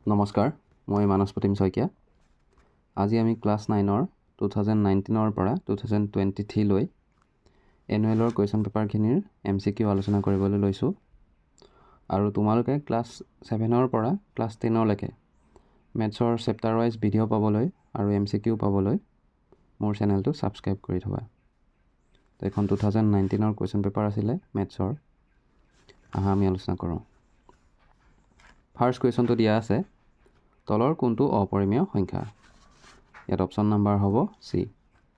নমস্কাৰ, মই মানস প্ৰতিম শইকীয়া। আজি আমি ক্লাছ 9ৰ 2019ৰ পৰা 2023 লৈ এনুৱেলৰ কুৱেশ্যন পেপাৰখিনিৰ MCQ আলোচনা কৰিবলৈ লৈছোঁ। আৰু তোমালোকে ক্লাছ 7ৰ পৰা ক্লাছ 10লৈকে মেথছৰ চেপ্টাৰ ৱাইজ ভিডিঅ' পাবলৈ আৰু MCQ পাবলৈ মোৰ চেনেলটো ছাবস্ক্ৰাইব কৰি থবা। তো এখন 2019ৰ কুৱেশ্যন পেপাৰ আছিলে মেথছৰ। আহা আমি আলোচনা কৰোঁ। ফাৰ্ষ্ট কুৱেশ্যনটো দিয়া আছে, তলৰ কোনটো অপৰিমেয় সংখ্যা? ইয়াত অপশ্যন নাম্বাৰ হ'ব চি,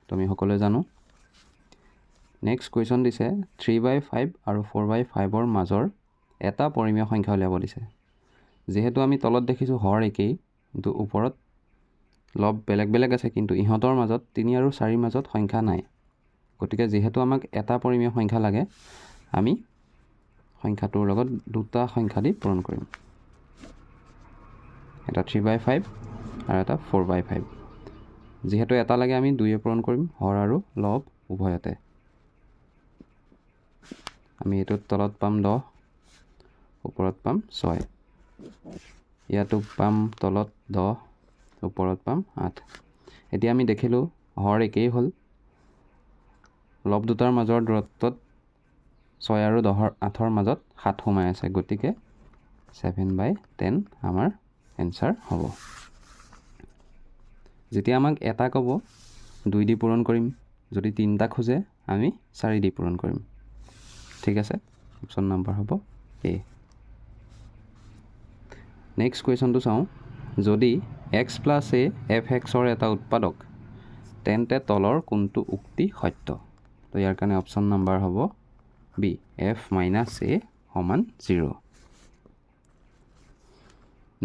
তুমি সকলোৱে জানো। নেক্সট কুৱেশ্যন দিছে 3/5 আৰু 4/5ৰ মাজৰ এটা পৰিমেয় সংখ্যা উলিয়াব দিছে। যিহেতু আমি তলত দেখিছোঁ হৰ একেই, কিন্তু ওপৰত লব বেলেগ বেলেগ আছে, কিন্তু ইহঁতৰ মাজত 3 আৰু 4ৰ মাজত সংখ্যা নাই। গতিকে যিহেতু আমাক এটা পৰিমেয় সংখ্যা লাগে, আমি সংখ্যাটোৰ লগত দুটা সংখ্যা দি পূৰণ কৰিম। এটা 3/5 আৰু এটা 4/5। যিহেতু এটা লাগে আমি 2য়ে পূৰণ কৰিম, হৰ আৰু লব উভয়তে। আমি এইটোত তলত পাম 10, ওপৰত পাম 6। ইয়াতো পাম তলত 10, ওপৰত পাম 8। এতিয়া আমি দেখিলোঁ হৰ একেই হ'ল, লব দুটাৰ মাজৰ দূৰত্বত 6 আৰু 8ৰ মাজত 7 সোমাই আছে। গতিকে 7/10 আমাৰ এনচাৰ হ'ব। যেতিয়া আমাক এটা ক'ব 2 দি পূৰণ কৰিম, যদি 3টা খোজে আমি 4 দি পূৰণ কৰিম। ঠিক আছে, অপশ্যন নাম্বাৰ হ'ব এ। নেক্সট কুৱেশ্যনটো চাওঁ, যদি x + a f(x)ৰ এটা উৎপাদক, তেন্তে তলৰ কোনটো উক্তি সত্য? তো ইয়াৰ কাৰণে অপশ্যন নাম্বাৰ হ'ব বি, f - a = 0।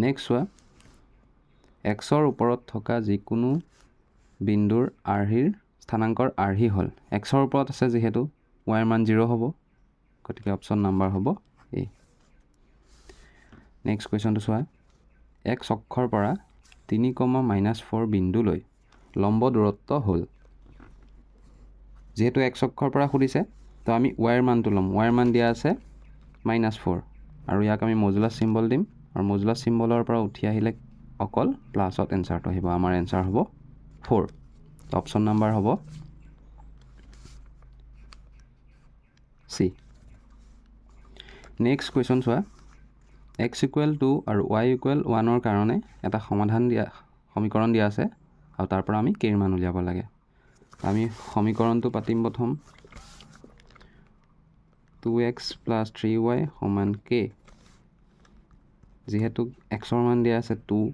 নেক্সট চোৱা, xৰ ওপৰত থকা যিকোনো বিন্দুৰ আৰ্হিৰ স্থানাংকৰ আৰ্হি হ'ল, xৰ ওপৰত আছে যিহেতু y ৰ মান 0 হ'ব। গতিকে অপশ্যন নাম্বাৰ হ'ব এ। নেক্সট কুৱেশ্যনটো চোৱা, x অক্ষৰ পৰা 3,-4 বিন্দুলৈ লম্ব দূৰত্ব হ'ল। যিহেতু x অক্ষৰ পৰা সুধিছে, তো আমি y ৰ মানটো ল'ম। y ৰ মান দিয়া আছে -4, আৰু ইয়াক আমি মজুলাছ চিম্বল দিম, আৰু মজুলাছ চিম্বলৰ পৰা উঠি আহিলে অকল প্লাছত এনচাৰটো আহিব। আমাৰ এনচাৰ হ'ব 4। অপশ্যন নাম্বাৰ হ'ব চি। নেক্সট কুৱেশ্যন চোৱা, x = 2 আৰু y = 1ৰ কাৰণে এটা সমীকৰণ দিয়া আছে, আৰু তাৰ পৰা আমি k ৰ মান উলিয়াব লাগে। আমি সমীকৰণটো পাতিম প্ৰথম, 2x + 3y = k। যিহেতু xৰ মান দিয়া আছে 2,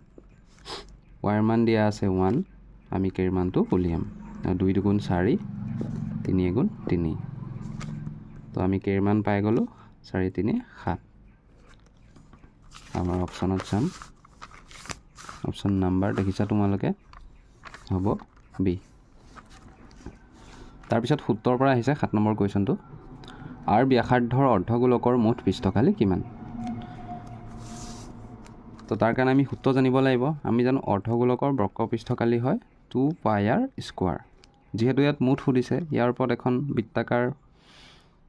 y ৰ মান দিয়া আছে 1, আমি k ৰ মানটো উলিয়াম। 2 × 2 = 4, 3 × 3। তো আমি k ৰ মান পাই গ'লোঁ 4 × 3 = 7। আমাৰ অপশ্যনত চাম, অপশ্যন নাম্বাৰ দেখিছা তোমালোকে হ'ব বি। তাৰপিছত সূত্ৰৰ পৰা আহিছে 7 নম্বৰ কুৱেশ্যনটো, r ব্যাসাৰ্ধৰ অৰ্ধগোলকৰ মুঠ পৃষ্ঠকালি কিমান? তো তাৰ কাৰণে আমি সূত্ৰ জানিব লাগিব। আমি জানো অৰ্ধগোলকৰ বক্ৰপৃষ্ঠকালি হয় 2πr²। যিহেতু ইয়াত মুঠ সুধিছে, ইয়াৰ ওপৰত এখন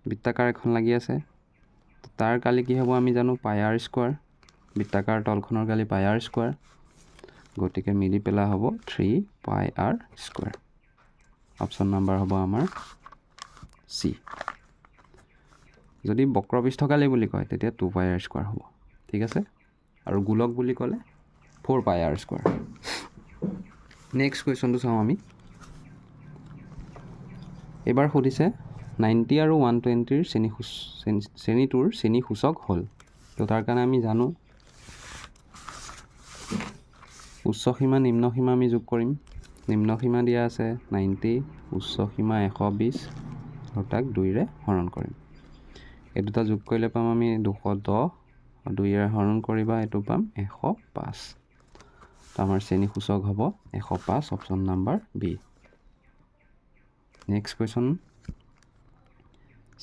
বৃত্তাকাৰ এখন লাগি আছে, তাৰ কালি কি হ'ব আমি জানো πr²। বৃত্তাকাৰ তলখনৰ কালি πr²। গতিকে মিলি পেলাই হ'ব 3πr²। অপশ্যন নাম্বাৰ হ'ব আমাৰ চি। যদি বক্ৰপৃষ্ঠকালি বুলি কয় তেতিয়া 2πr² হ'ব। ঠিক আছে, আৰু গোলক বুলি ক'লে 4πr²। নেক্সট কুৱেশ্যনটো চাওঁ আমি। এইবাৰ সুধিছে 90 আৰু 120ৰ শ্ৰেণীটোৰ শ্ৰেণীসূচক হ'ল। তো তাৰ কাৰণে আমি জানো উচ্চ সীমা নিম্ন সীমা আমি যোগ কৰিম। নিম্ন সীমা দিয়া আছে 90, উচ্চ সীমা 120, আৰু তাক 2ৰে হৰণ কৰিম। এই দুটা যোগ কৰিলে পাম আমি 210, 2ৰে হৰণ কৰিবা এইটো পাম 105। তো আমাৰ শ্ৰেণীসূচক হ'ব 105, option number B. Next question,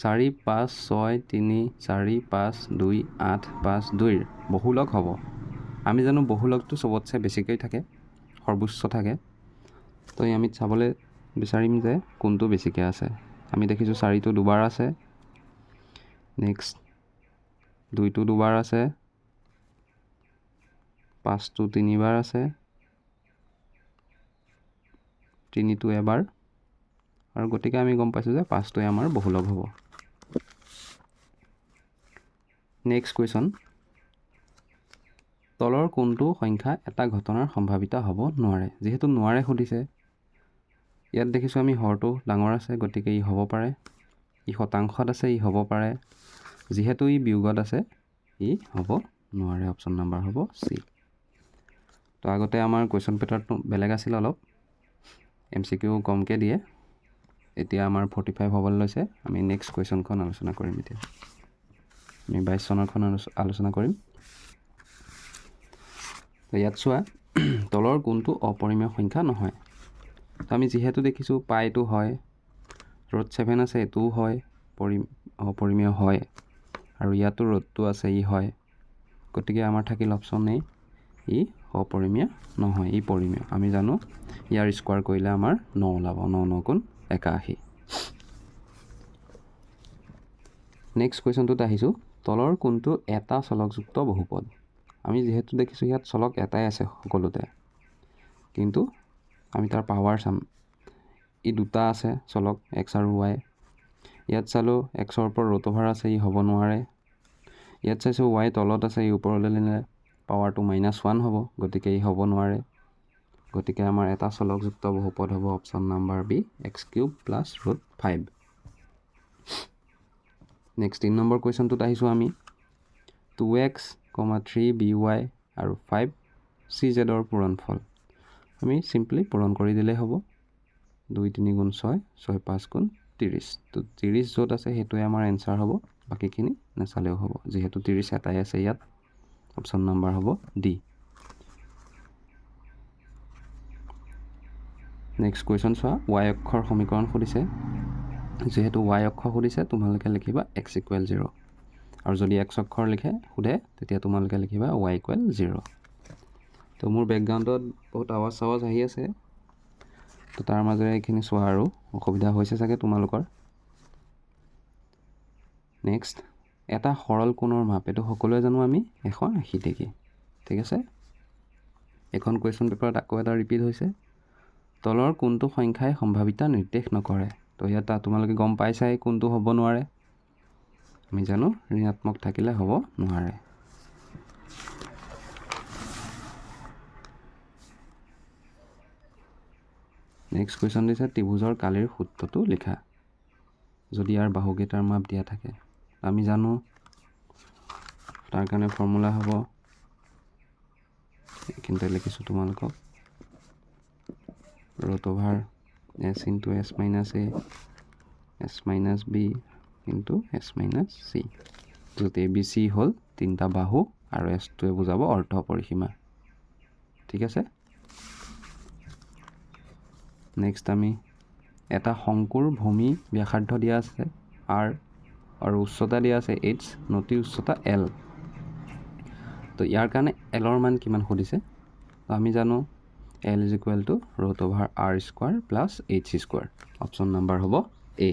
4, 5, 6, 3, 4, 5, 2, 8, 5, 2ৰ বহুলক হ'ব। আমি জানো বহুলকটো চবতছে বেছিকৈ থাকে, সৰ্বোচ্চ থাকে। তো আমি চাবলৈ বিচাৰিম যে কোনটো বেছিকৈ আছে। আমি দেখিছোঁ 4টো দুবাৰ আছে, নেক্সট 2টো দুবাৰ আছে, 5টো 3বাৰ আছে, 3টো এবাৰ, আৰু গতিকে আমি গম পাইছোঁ যে 5টোৱে আমাৰ বহুলক হ'ব। নেক্সট কুৱেশ্যন, তলৰ কোনটো সংখ্যা এটা ঘটনাৰ সম্ভাৱিতা হ'ব নোৱাৰে? যিহেতু নোৱাৰে সুধিছে, ইয়াত দেখিছোঁ আমি হৰটো ডাঙৰ আছে, গতিকে ই হ'ব পাৰে, ই শতাংশত আছে, ই হ'ব পাৰে, যিহেতু ই বিয়োগত আছে, ই হ'ব নোৱাৰে। অপশ্যন নাম্বাৰ হ'ব চি। তো আগতে আমাৰ কুৱেশ্যন পেটাৰ্নটো বেলেগ আছিল অলপ, MCQ কমকৈ দিয়ে, এতিয়া আমাৰ 45 হ'বলৈ লৈছে। আমি নেক্সট কুৱেশ্যনখন আলোচনা কৰিম। এতিয়া আমি 22 চনৰখন আলোচনা কৰিম। তো ইয়াত চোৱা, তলৰ কোনটো অপৰিমেয় সংখ্যা নহয়? তো আমি যিহেতু দেখিছোঁ পাইটো হয়, ৰুট 7 আছে, এইটোও হয়, অপৰিমেয় হয়, আৰু ইয়াতো ৰুটটো আছে, ই হয়, গতিকে আমাৰ থাকিল অপশ্যন এ, ই অপৰিমেয় নহয়, ই পৰিমেয়। আমি জানো ইয়াৰ স্কোৱাৰ কৰিলে আমাৰ 9 ওলাব, 9 9 গুণ 81। নেক্সট কুৱেশ্যনটোত আহিছোঁ, তলৰ কোনটো এটা চলকযুক্ত বহুপদ? আমি যিহেতু দেখিছোঁ ইয়াত চলক এটাই আছে সকলোতে, কিন্তু আমি তাৰ পাৱাৰ চাম, ই দুটা আছে চলক, এক্স আৰু ৱাই। ইয়াত চালোঁ এক্সৰ ওপৰত ৰুট অভাৰ আছে, ই হ'ব নোৱাৰে। ইয়াত চাইছোঁ ৱাই তলত আছে, ই ওপৰলৈ নিলে পাৱাৰটো -1 হ'ব, গতিকে ই হ'ব নোৱাৰে। গতিকে আমাৰ এটা চলকযুক্ত বহুপদ হ'ব option number B, x³ + √5। Next 3 number কুৱেশ্যনটোত আহিছোঁ আমি, 2x, 3by আৰু 5cz পূৰণফল। আমি চিম্পলি পূৰণ কৰি দিলেই হ'ব। 2 3 গুণ 6, 6 5 গুণ 30। তো 30 য'ত আছে সেইটোৱে আমাৰ এনচাৰ হ'ব, বাকীখিনি নাচালেও হ'ব, যিহেতু 30 এটাই আছে ইয়াত। অপশ্যন নাম্বাৰ হ'ব ডি। নেক্সট কুৱেশ্যন চোৱা, ৱাই অক্ষৰ সমীকৰণ সুধিছে। যিহেতু ৱাই অক্ষ সুধিছে, তোমালোকে লিখিবা x = 0, আৰু যদি x অক্ষৰ সোধে তেতিয়া তোমালোকে লিখিবা y = 0। তো মোৰ বেকগ্ৰাউণ্ডত বহুত আৱাজ আহি আছে, তো তাৰ মাজেৰে এইখিনি চোৱা, আৰু অসুবিধা হৈছে চাগে তোমালোকৰ। নেক্সট, এটা সৰল কোণৰ মাপ, এইটো সকলোৱে জানো আমি 180 ডিগ্ৰী। ঠিক আছে, এখন কুৱেশ্যন পেপাৰত আকৌ এটা ৰিপিট হৈছে, তলৰ কোনটো সংখ্যাই সম্ভাৱিতা নিৰ্দেশ নকৰে? তো ইয়াত তোমালোকে গম পাইছাই কোনটো হ'ব নোৱাৰে। আমি জানো ঋণাত্মক থাকিলে হ'ব নোৱাৰে। নেক্সট কুৱেশ্যন দিছে, ত্ৰিভুজৰ কালিৰ সূত্ৰটো লিখা। যদি ইয়াৰ বাহুকেইটাৰ মাপ দিয়া থাকে, আমি জানো তাৰ কাৰণে ফৰ্মুলা হ'ব, এইখিনিতে লিখিছোঁ তোমালোকক, root over s × s - a, s - b × s - c, য'ত ABC হ'ল 3টা বাহু আৰু s-টোৱে বুজাব অৰ্ধ পৰিসীমা। ঠিক আছে। নেক্সট আমি এটা শংকুৰ ভূমি ব্যাসাৰ্ধ দিয়া আছে r, আৰু উচ্চতা দিয়া আছে h, নতিৰ উচ্চতা l। তো ইয়াৰ কাৰণে l-ৰ মান কিমান সুধিছে? তো আমি জানো l = √r² + h²। Option number হ'ব এ।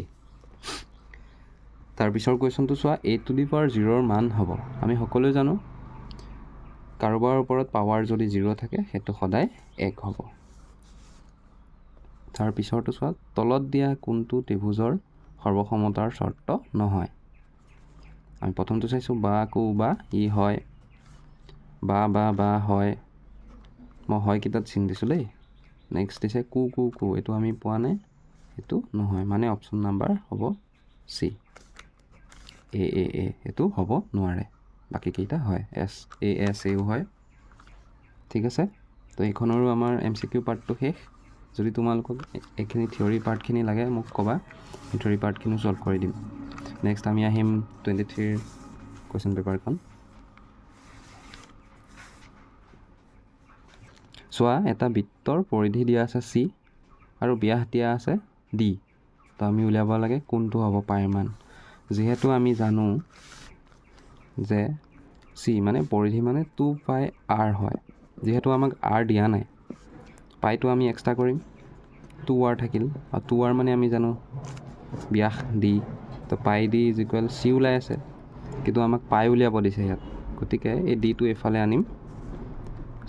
তাৰপিছৰ কুৱেশ্যনটো চোৱা, a⁴ মান হ'ব, আমি সকলোৱে জানো কাৰোবাৰ ওপৰত পাৱাৰ যদি 0 থাকে সেইটো সদায় 1 হ'ব। তাৰপিছৰটো চোৱা, তলত দিয়া কোনটো ত্ৰিভুজৰ সৰ্বসমতাৰ চৰ্ত নহয়? আমি প্ৰথমটো চাইছোঁ বা কো বা, ই হয়, বা হয়, মই হয় কেইটাত চিন দিছোঁ দেই। নেক্সট দিছে কো, এইটো আমি পোৱা নাই, এইটো নহয়, মানে অপশ্যন নাম্বাৰ হ'ব চি, এ এইটো হ'ব নোৱাৰে, বাকীকেইটা হয়, এও হয়। ঠিক আছে, তো এইখনৰো আমাৰ MCQ পাৰ্টটো শেষ। যদি তোমালোকক এইখিনি থিয়ৰী পাৰ্টখিনি লাগে মোক ক'বা, থিয়ৰী পাৰ্টখিনিও ছল্ভ কৰি দিম। নেক্সট আমি আহিম 23 কুৱেশ্যন পেপাৰখন। চোৱা, এটা বৃত্তৰ পৰিধি দিয়া আছে c, আৰু ব্যাস দিয়া আছে d। তো আমি উলিয়াব লাগে কোনটো হ'ব পাইৰ মান। যিহেতু আমি জানো যে c মানে পৰিধি মানে 2πr হয়, যিহেতু আমাক r দিয়া নাই, পাইটো আমি এক্সট্ৰা কৰিম, 2r থাকিল, আৰু 2r মানে আমি জানো ব্যাস d। তো পাই d = c ওলাই আছে, কিন্তু আমাক পাই উলিয়াব দিছে ইয়াত, গতিকে এই ডিটো এইফালে আনিম,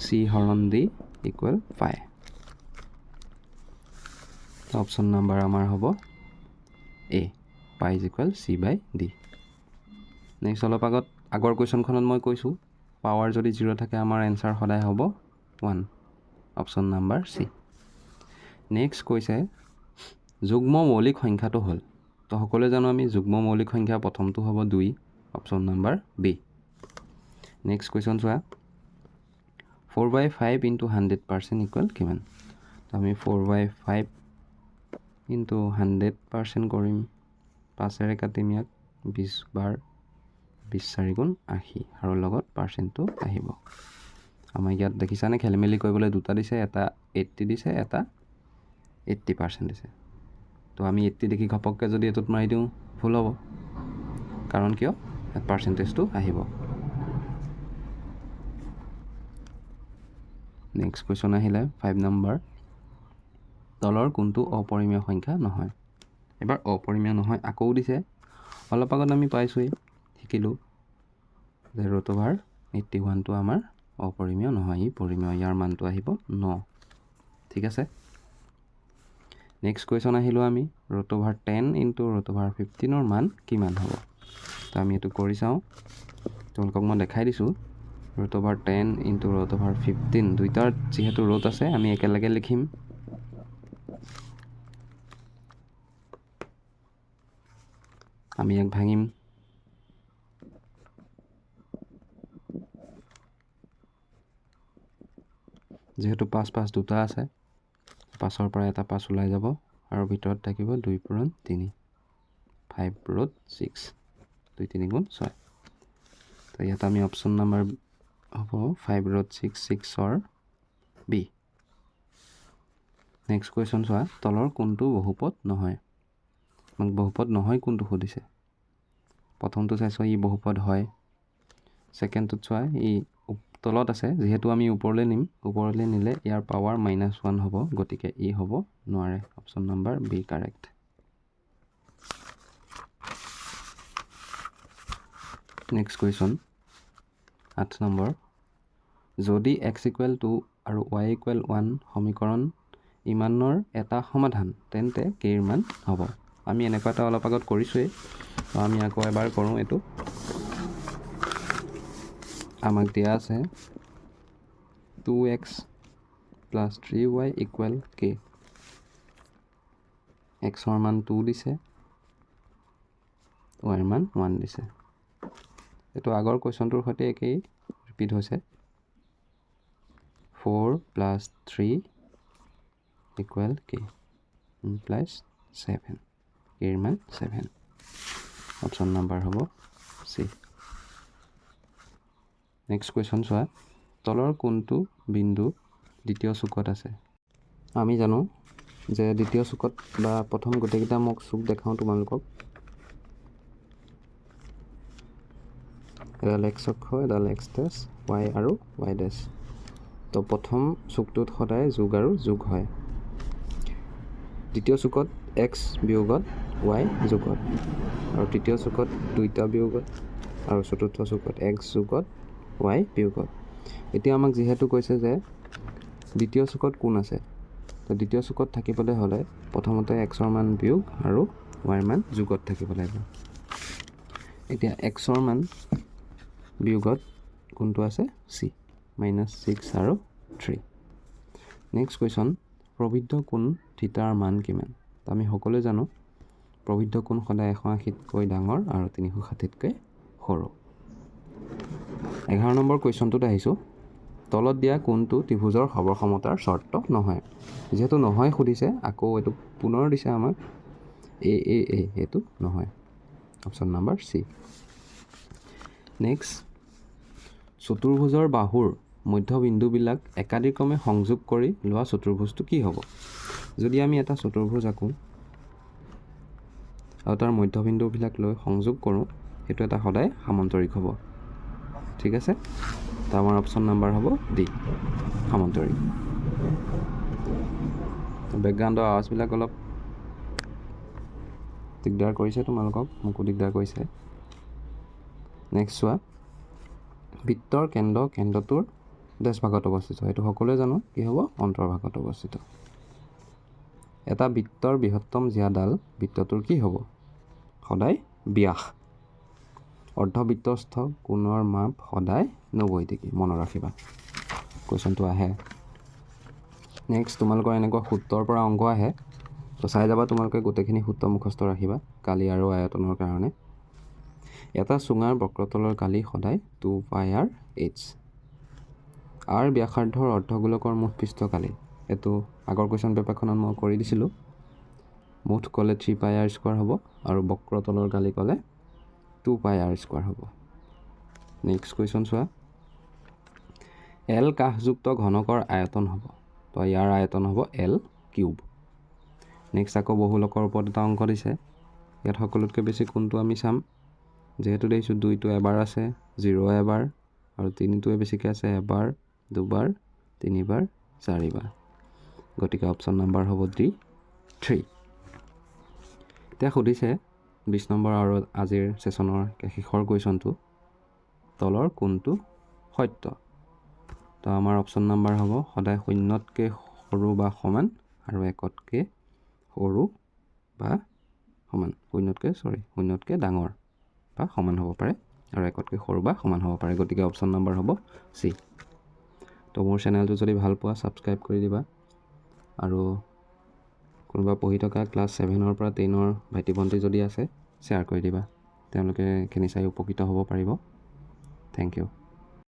চি হৰণ D equal pi. Option number আমাৰ হ'ব A, pi is equal C by D. Next অলপ আগৰ কুৱেশ্যনখনত মই কৈছোঁ পাৱাৰ যদি 0 থাকে আমাৰ এনচাৰ সদায় হ'ব 1, অপশ্যন নাম্বাৰ চি। নেক্সট কৈছে যুগ্ম মৌলিক সংখ্যাটো হ'ল, তো সকলোৱে জানো আমি যুগ্ম মৌলিক সংখ্যা প্ৰথমটো হ'ব 2, option number B. Next question চোৱা 4/5 ইনটু 100% ইকুৱেল কিমান? তো আমি 4/5 ইনটু 100% কৰিম, 5ৰে কাটিম ইয়াক, 20 বাৰ 20 4 গুণ 80 আৰু লগত পাৰ্চেণ্টটো আহিব। আমাৰ ইয়াত দেখিছানে খেলি মেলি কৰিবলৈ দুটা দিছে, এটা 80 দিছে, এটা 80% দিছে। তো আমি 80 দেখি ঘপককৈ যদি এইটোত মাৰি দিওঁ ভুল হ'ব, কাৰণ কিয় ইয়াত পাৰ্চেণ্টেজটো আহিব। নেক্সট কুৱেশ্যন আহিলে 5 নম্বৰ, তলৰ কোনটো অপৰিমেয় সংখ্যা নহয়? এবাৰ অপৰিমেয় নহয় আকৌ দিছে। অলপ আগত আমি পাইছোঁৱেই, শিকিলোঁ যে √81টো আমাৰ অপৰিমেয় নহয়, ই পৰিমেয়, ইয়াৰ মানটো আহিব 9। ঠিক আছে। নেক্সট কুৱেশ্যন আহিলোঁ আমি √10 ইনটু √15ৰ মান কিমান হ'ব? তো আমি এইটো কৰি চাওঁ, তোমালোকক মই দেখাই দিছোঁ। √10 ইনটু √15 দুইটাৰ যিহেতু ৰুট আছে আমি একেলগে লিখিম। আমি ইয়াক ভাঙিম, যিহেতু 5 5 দুটা আছে, 5ৰ পৰা এটা 5 ওলাই যাব আৰু ভিতৰত থাকিব 2 পূৰণ 3, 5√6, 2 3 গুণ 6। তো ইয়াত আমি অপশ্যন নাম্বাৰ হ'ব 5√6 বি। নেক্সট কুৱেশ্যন চোৱা তলৰ কোনটো বহুপদ নহয়? আমাক বহুপদ নহয় কোনটো সুধিছে। প্ৰথমটো চাইছোঁ ই বহুপদ হয়, ছেকেণ্ডটোত চোৱা ই তলত আছে, যিহেতু আমি ওপৰলৈ নিম, ওপৰলৈ নিলে ইয়াৰ পাৱাৰ -1 হ'ব, গতিকে ই হ'ব নোৱাৰে, option number B correct. Next question 8 নম্বৰ, যদি x = 2 আৰু y = 1 সমীকৰণ ইমানৰ এটা সমাধান তেন্তে কেইৰ মান হ'ব? আমি এনেকুৱা এটা অলপ আগত কৰিছোঁৱেই, তো আমি আকৌ এবাৰ কৰোঁ। এইটো আমাক দিয়া আছে 2x + 3y = k। xৰ মান 2 দিছে, yৰ মান 1 দিছে। এইটো আগৰ কুৱেশ্যনটোৰ সৈতে একেই ৰিপিট হৈছে। 4 + 3 = k implies 7, কেৰ মান 7, অপশ্যন নাম্বাৰ হ'ব চি। নেক্সট কুৱেশ্যন চোৱা তলৰ কোনটো বিন্দু দ্বিতীয় চুকত আছে? আমি জানো যে দ্বিতীয় চুকত বা প্ৰথম গোটেইকেইটা মোক চুক দেখাওঁ তোমালোকক। এডাল x অক্ষ, এডাল x ডেছ, y আৰু y ডেছ। তো প্ৰথম চুকটোত সদায় যোগ আৰু যোগ হয়। দ্বিতীয় চুকত x বিয়োগত y যোগত, আৰু তৃতীয় চুকত দুইটা বিয়োগত, আৰু চতুৰ্থ চুকত x যোগত y বিয়োগত। এতিয়া আমাক যিহেতু কৈছে যে দ্বিতীয় চুকত কোন আছে, তো দ্বিতীয় চুকত থাকিবলৈ হ'লে প্ৰথমতে xৰ মান বিয়োগ আৰু yৰ মান যোগত থাকিব লাগিব। এতিয়া xৰ মান বিয়োগত কোনটো আছে? চি, -6 আৰু 3। নেক্সট কুৱেশ্যন প্ৰবৃদ্ধ কোণ থিটাৰ মান কিমান? আমি সকলোৱে জানো প্ৰবৃদ্ধ কোণ সদায় 180তকৈ ডাঙৰ আৰু 360তকৈ সৰু। 11 নম্বৰ কুৱেশ্যনটোত আহিছোঁ, তলত দিয়া কোনটো ত্ৰিভুজৰ সৰ্বসমতাৰ চৰ্ত নহয়? যিহেতু নহয় সুধিছে, আকৌ এইটো পুনৰ দিছে আমাক এ, এইটো নহয়, অপশ্যন নাম্বাৰ চি। নেক্সট চতুৰ্ভুজৰ বাহুৰ মধ্যবিন্দুবিলাক একাদিক্ৰমে সংযোগ কৰি লোৱা চতুৰ্ভুজটো কি হ'ব? যদি আমি এটা চতুৰ্ভুজ আঁকোঁ আৰু তাৰ মধ্যবিন্দুবিলাক লৈ সংযোগ কৰোঁ, সেইটো এটা সদায় সামন্তৰিক হ'ব। ঠিক আছে, তো আমাৰ অপশ্যন নাম্বাৰ হ'ব ডি, সামন্তৰিক। বেকগ্ৰাউণ্ডৰ আৱাজবিলাক অলপ দিগদাৰ কৰিছে তোমালোকক, মোকো দিগদাৰ কৰিছে। নেক্সট চোৱা বৃত্তৰ কেন্দ্ৰটোৰ দেশভাগত অৱস্থিত, এইটো সকলোৱে জানো কি হ'ব অন্তৰ্ভাগত অৱস্থিত। এটা বৃত্তৰ বৃহত্তম জ্যাডাল বৃত্তটোৰ কি হ'ব সদায় ব্যাস। অৰ্ধবৃত্তস্থ কোণৰ মাপ সদায় 90 ডিগ্ৰী, মনত ৰাখিবা কুৱেশ্যনটো আহে। নেক্সট তোমালোকৰ এনেকুৱা সূত্ৰৰ পৰা অংক আহে, তো চাই যাবা তোমালোকে গোটেইখিনি সূত্ৰ মুখস্থ ৰাখিবা কালি আৰু আয়তনৰ কাৰণে। এটা চুঙাৰ বক্ৰতলৰ কালি সদায় 2πr/h। আৰ ব্যাসাৰ্ধৰ অৰ্ধগোলকৰ মুঠ পৃষ্ঠ কালি, এইটো আগৰ কুৱেশ্যন পেপাৰখনত মই কৰি দিছিলোঁ। মুঠ ক'লে 3πr² হ'ব আৰু বক্ৰতলৰ কালি ক'লে 2πr² হ'ব। নেক্সট কুৱেশ্যন চোৱা, এল কাষযুক্ত ঘনকৰ আয়তন হ'ব, তো ইয়াৰ আয়তন হ'ব L³ নেক্সট আকৌ বহুলকৰ ওপৰত এটা অংক দিছে, ইয়াত সকলোতকৈ বেছি কোনটো আমি চাম, যিহেতু দেখিছোঁ 2টো এবাৰ আছে, 0 এবাৰ আৰু 3টোৱে বেছিকৈ আছে এবাৰ, দুবাৰ, তিনিবাৰ, চাৰিবাৰ, গতিকে অপশ্যন নম্বৰ হ'ব D3। এতিয়া সুধিছে 20 নম্বৰ আৰু আজিৰ ছেশ্যনৰ শেষৰ কুৱেশ্যনটো, তলৰ কোনটো সত্য। তো আমাৰ অপশ্যন নম্বৰ হ'ব সদায় 0তকৈ সৰু বা সমান আৰু 1তকৈ সৰু বা সমান, 0তকৈ ডাঙৰ বা সমান হ'ব পাৰে আৰু 1তকৈ সৰু বা সমান হ'ব পাৰে, গতিকে অপশ্যন নম্বৰ হ'ব C। তো মোৰ চেনেলটো যদি ভাল পোৱা ছাবস্ক্ৰাইব কৰি দিবা, আৰু কোনোবা পঢ়ি থকা ক্লাছ 7ৰ পৰা 10ৰ ভাইটি ভণ্টি যদি আছে শ্বেয়াৰ কৰি দিবা, তেওঁলোকে এইখিনি চাই উপকৃত হ'ব পাৰিব। Thank U.